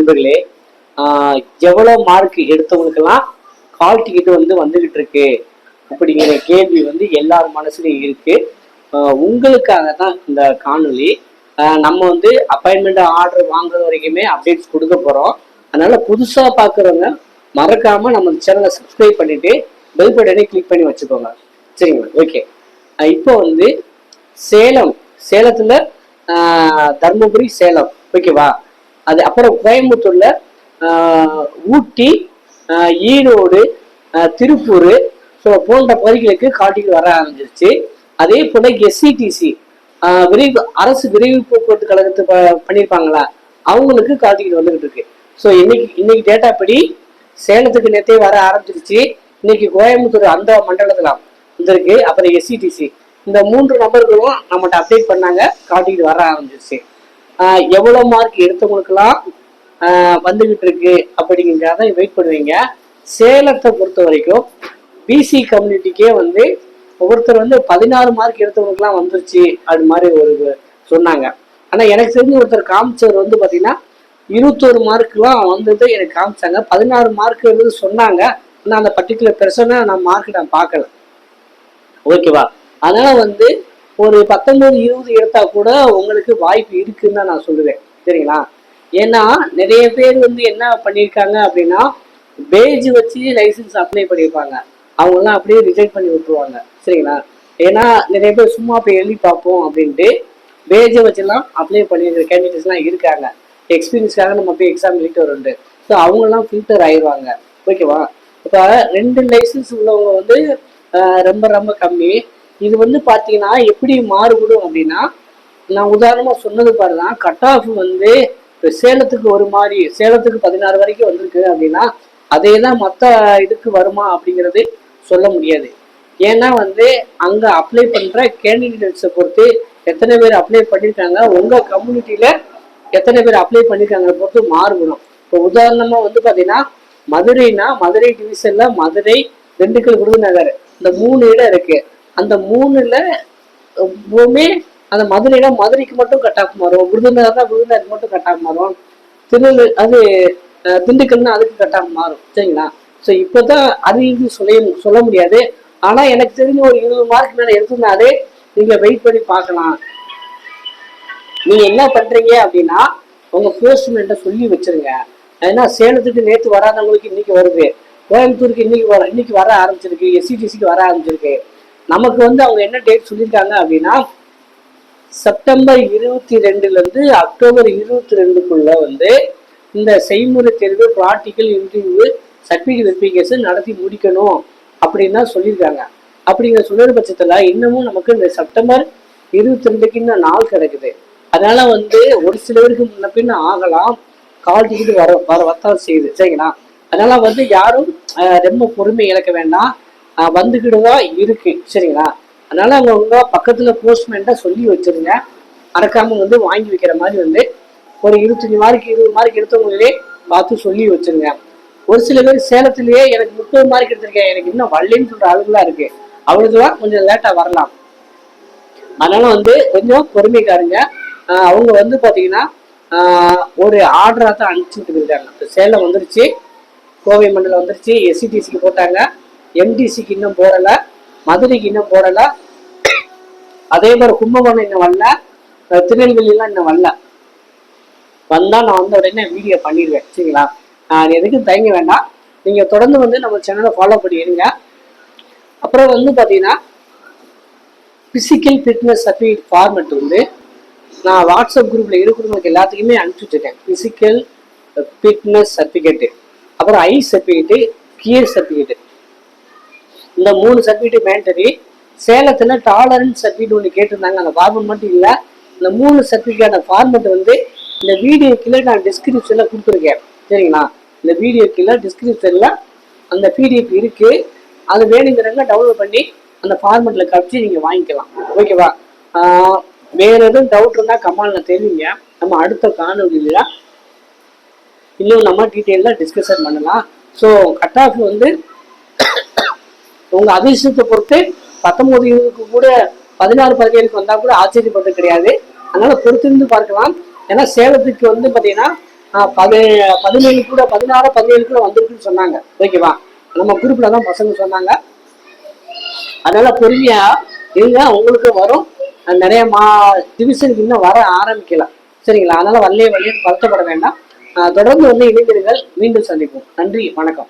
நண்பர்களே, எவ்வளோ மார்க் எடுத்தவங்களுக்கெல்லாம் கால் டிக்கெட் வந்துகிட்டு இருக்கு அப்படிங்கிற கேள்வி எல்லார் மனசுலையும் இருக்கு. உங்களுக்காக தான் இந்த காணொலி. நம்ம அப்பாயின்மெண்ட் ஆர்டர் வாங்குற வரைக்குமே அப்டேட்ஸ் கொடுக்க போறோம். அதனால புதுசா பார்க்குறவங்க மறக்காம நம்ம சேனலை சப்ஸ்கிரைப் பண்ணிட்டு பெல் பட்டனை கிளிக் பண்ணி வச்சுக்கோங்க. சரிங்களா? ஓகே. இப்போ சேலத்துல தர்மபுரி, சேலம், ஓகேவா? அது அப்புறம் கோயம்புத்தூர்ல ஊட்டி, ஈரோடு, திருப்பூர் போன்ற பகுதிகளுக்கு காட்டில் வர ஆரம்பிச்சிருச்சு. அதே போல எஸ்சிடிசி அரசு விரைவு போக்குவரத்து கழகத்து பண்ணியிருப்பாங்களா, அவங்களுக்கு காட்டில் வந்துகிட்டு இருக்கு. ஸோ இன்னைக்கு டேட்டா படி சேலத்துக்கு நேற்றே வர ஆரம்பிச்சிருச்சு. இன்னைக்கு கோயம்புத்தூர் அந்த மண்டலத்துல வந்திருக்கு. அப்புறம் எஸ்சிடிசி இந்த 3 நபர்களும் நம்மகிட்ட அப்டேட் பண்ணாங்க, காட்டிட்டு வர ஆரம்பிச்சிருச்சு. எவ்வளவு மார்க் எடுத்தவங்களுக்கெல்லாம் வந்துகிட்டு இருக்கு அப்படிங்கிறத வெயிட் பண்ணுவீங்க. சேலத்தை பொறுத்த வரைக்கும் பிசி கம்யூனிட்டிக்கே ஒவ்வொருத்தர் 16 மார்க் எடுத்தவங்களுக்குலாம் வந்துருச்சு அது மாதிரி ஒரு சொன்னாங்க. ஆனா எனக்கு தெரிஞ்சு ஒருத்தர் காமிச்சவர் பாத்தீங்கன்னா 21 மார்க்லாம் எனக்கு காமிச்சாங்க. 16 மார்க் சொன்னாங்க. ஆனா அந்த பர்டிகுலர் பெர்சனா நான் பார்க்கல. ஓகேவா? அதனால ஒரு 19-20 எடுத்தா கூட உங்களுக்கு வாய்ப்பு இருக்குன்னு தான் நான் சொல்லுவேன். சரிங்களா? ஏன்னா நிறைய பேர் என்ன பண்ணியிருக்காங்க அப்படின்னா, பேஜ் வச்சு லைசன்ஸ் அப்ளை பண்ணியிருப்பாங்க. அவங்கெல்லாம் அப்படியே ரிஜெக்ட் பண்ணி விட்டுருவாங்க. சரிங்களா? ஏன்னா நிறைய பேர் சும்மா போய் எழுதி பார்ப்போம் அப்படின்ட்டு பேஜை வச்சுலாம் அப்ளை பண்ணியிருக்கிற கேண்டிடேட்ஸ்லாம் இருக்காங்க. எக்ஸ்பீரியன்ஸ்க்காக நம்ம போய் எக்ஸாம் எழுதிட்டு வரோண்டு. ஸோ அவங்கெல்லாம் ஃபில்டர் ஆயிடுவாங்க. ஓகேவா? இப்போ 2 லைசன்ஸ் உள்ளவங்க ரொம்ப ரொம்ப கம்மி. இது பார்த்தீங்கன்னா எப்படி மாறுபடும் அப்படின்னா, நான் உதாரணமா சொன்னது பாருதான், கட் ஆஃப் சேலத்துக்கு ஒரு மாதிரி, சேலத்துக்கு 16 வரைக்கும் வந்திருக்கு அப்படின்னா அதே தான் மற்ற இதுக்கு வருமா அப்படிங்கிறது சொல்ல முடியாது. ஏன்னா அங்க அப்ளை பண்ற கேண்டிடேட்ஸை பொறுத்து எத்தனை பேர் அப்ளை பண்ணியிருக்காங்க, உங்க கம்யூனிட்டியில எத்தனை பேர் அப்ளை பண்ணியிருக்காங்க பொறுத்து மாறுபடும். இப்போ உதாரணமா பார்த்தீங்கன்னா மதுரை டிவிஷன்ல மதுரை, திண்டுக்கல், விருதுநகர் இந்த 3 இடம் இருக்கு. அந்த 3ல அந்த மதுரைக்கு மட்டும் கட் ஆஃப் மாறும், விருதுநகருக்கு மட்டும் கட் ஆஃப் மாறும், திண்டுக்கல்னா அதுக்கு கட் ஆஃப் மாறும். சரிங்களா? ஸோ இப்போதான் அது சொல்ல முடியாது. ஆனா எனக்கு தெரிஞ்ச ஒரு 20 மார்க் மேல எடுத்திருந்தாலே நீங்க வெயிட் பண்ணி பார்க்கலாம். நீங்க என்ன பண்றீங்க அப்படின்னா, உங்க போஸ்ட்மேன்ட்ட சொல்லி வச்சிருங்க. ஏன்னா சேலத்துக்கு நேற்று வராதவங்களுக்கு இன்னைக்கு வருது, கோயம்புத்தூருக்கு இன்னைக்கு வர ஆரம்பிச்சிருக்கு, எஸ்சிடிசிக்கு வர ஆரம்பிச்சிருக்கு. நமக்கு அவங்க என்ன டேட் சொல்லியிருக்காங்க அப்படின்னா, செப்டம்பர் 22 அக்டோபர் 22க்குள்ள இந்த செய்முறை தேர்வு, ப்ராக்டிக்கல் இன்டர்வியூ, சர்டிஃபிகேட் வெரிஃபிகேஷன் நடத்தி முடிக்கணும் அப்படின்னு தான் சொல்லியிருக்காங்க. அப்படிங்கிற சொல்லுற பட்சத்துல இன்னமும் நமக்கு இந்த செப்டம்பர் 22க்கு இன்னும் நாள் கிடக்குது. அதனால ஒரு சிலருக்கு முன்ன பின்ன ஆகலாம், கால் டிக்கெட் வரத்தான் செய்யுது. சரிங்களா? அதனால யாரும் ரொம்ப பொறுமை இழக்க வேண்டாம், வந்துக்கிட்டு தான் இருக்கு. சரிங்களா? அதனால உங்க பக்கத்துல போஸ்ட்மேன்ட்ட சொல்லி வச்சிருங்க. மறக்காம வாங்கி வைக்கிற மாதிரி ஒரு 25 மார்க் 20 மார்க் எடுத்தவங்களே பார்த்து சொல்லி வச்சிருங்க. ஒரு சில பேர் சேலத்திலேயே எனக்கு 30 மார்க் எடுத்திருக்கேன், எனக்கு இன்னும் வரலன்னு சொல்ற ஆளுங்களா இருக்கு. அவங்களுக்குலாம் கொஞ்சம் லேட்டா வரலாம். அதனால கொஞ்சம் பொறுமைக்காருங்க. அவங்க பாத்தீங்கன்னா ஒரு ஆர்டரா தான் அனுப்பிச்சுட்டு இருக்காங்க. சேலம் வந்துருச்சு, கோவை மண்டலம் வந்துருச்சு, எஸ்சிடிசிக்கு போட்டாங்க, எம்டிசிக்கு இன்னும் போடல, மதுரைக்கு இன்னும் போடல, அதே மாதிரி கும்பகோணம் இன்னும் வரல, திருநெல்வேலிலாம் இன்னும் வரல. வந்தா நான் வந்த உடனே வீடியோ பண்ணிடுவேன். சரிங்களா? எதுக்கும் தயங்க வேண்டாம். நீங்க தொடர்ந்து நம்ம சேனலை ஃபாலோ பண்ணி இருங்க. அப்புறம் பாத்தீங்கன்னா பிசிக்கல் ஃபிட்னஸ் சர்டிஃபிகேட் ஃபார்மெட் நான் வாட்ஸ்அப் குரூப்ல இருக்கிறவங்களுக்கு எல்லாத்துக்குமே அனுப்பிச்சுருக்கேன். பிசிக்கல் ஃபிட்னஸ் சர்டிஃபிகேட்டு, அப்புறம் ஐ சர்டிஃபிகேட்டு, கியர் சர்டிஃபிகேட்டு, இந்த 3 சர்டிஃபிகேட் மேண்டரி. சேலத்துல டாலரன்ஸ் சர்டிஃபிகேட் ஒன்று கேட்டிருந்தாங்க, அந்த ஃபார்மெட் மட்டும் இல்லை. இந்த 3 சர்டிஃபிகேட் ஃபார்மெட் இந்த வீடியோ கீழே நான் டிஸ்கிரிப்ஷன்ல கொடுத்துருக்கேன். சரிங்களா? இந்த வீடியோ கீழே டிஸ்கிரிப்ஷன்ல அந்த பிடிஎஃப் இருக்கு. அது வேணுங்கிறவங்க டவுன்லோட் பண்ணி அந்த ஃபார்மெட்ல காமிச்சு நீங்க வாங்கிக்கலாம். ஓகேவா? வேற எதுவும் டவுட் இருந்தா கமெண்ட்ல தெரியுங்க. நம்ம அடுத்த காணொலியில இன்னும் நம்ம டீட்டெயிலா டிஸ்கஷன் பண்ணலாம். ஸோ கட் ஆஃப் உங்க அதிர்ஷ்டத்தை பொறுத்து 19-20க்கு கூட 16-17க்கு வந்தா கூட ஆச்சரியப்படுறது கிடையாது. அதனால பொறுத்திருந்து பார்க்கலாம். ஏன்னா சேலத்துக்கு பாத்தீங்கன்னா 17 கூட 16 17 கூட வந்திருக்குன்னு சொன்னாங்க. ஓகேவா, நம்ம குரூப்ல தான் பசங்க சொன்னாங்க. அதனால பொறுமையா இருங்க, உங்களுக்கு வரும். நிறைய டிவிஷனுக்கு இன்னும் வர ஆரம்பிக்கல, சரிங்களா? அதனால வல்லே வல்லேன்னு படுத்தப்பட வேண்டாம். தொடர்ந்து வந்து இணைந்திருங்கள். மீண்டும் சந்திப்போம். நன்றி, வணக்கம்.